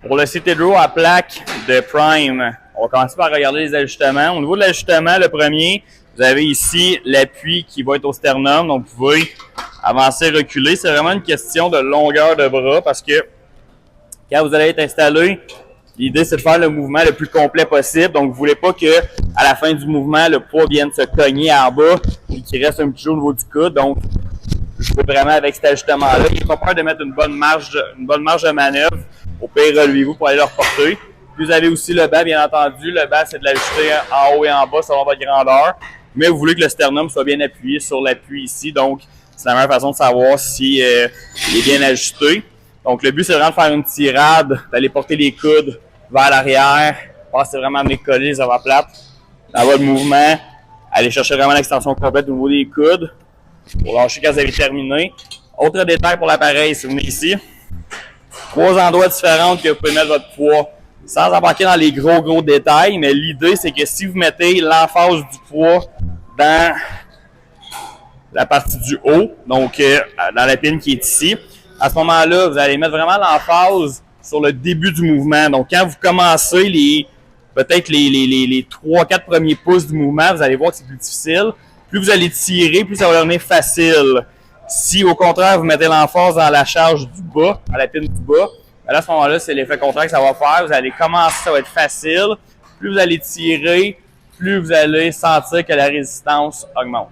Pour le seated row à plaque de Prime, on va commencer par regarder les ajustements. Au niveau de l'ajustement, le premier, vous avez ici l'appui qui va être au sternum. Donc, vous pouvez avancer, reculer. C'est vraiment une question de longueur de bras parce que quand vous allez être installé, l'idée, c'est de faire le mouvement le plus complet possible. Donc, vous ne voulez pas que à la fin du mouvement, le poids vienne se cogner en bas et qu'il reste un petit jeu au niveau du coude. Donc, je vais vraiment avec cet ajustement-là. Il n'y a pas peur de mettre une bonne marge de manœuvre. Au pire, relevez-vous pour aller le reporter. Puis vous avez aussi le bas, bien entendu. Le bas, c'est de l'ajuster en haut et en bas selon votre grandeur. Mais vous voulez que le sternum soit bien appuyé sur l'appui ici. Donc, c'est la meilleure façon de savoir si il est bien ajusté. Donc, le but, c'est vraiment de faire une tirade, d'aller porter les coudes vers l'arrière. Passer vraiment de les coller les omoplates dans votre mouvement. Aller chercher vraiment l'extension complète au niveau des coudes. Pour lâcher quand vous avez terminé. Autre détail pour l'appareil, si vous venez ici. 3 endroits différents que vous pouvez mettre votre poids. Sans embarquer dans les gros détails, mais l'idée, c'est que si vous mettez l'emphase du poids dans la partie du haut, donc dans la pine qui est ici, à ce moment-là, vous allez mettre vraiment l'emphase sur le début du mouvement. Donc, quand vous commencez peut-être les 3-4 premiers pouces du mouvement, vous allez voir que c'est plus difficile. Plus vous allez tirer, plus ça va devenir facile. Si, au contraire, vous mettez l'emphase dans la charge du bas, à la pine du bas, ben là, à ce moment-là, c'est l'effet contraire que ça va faire. Vous allez commencer, ça va être facile. Plus vous allez tirer, plus vous allez sentir que la résistance augmente.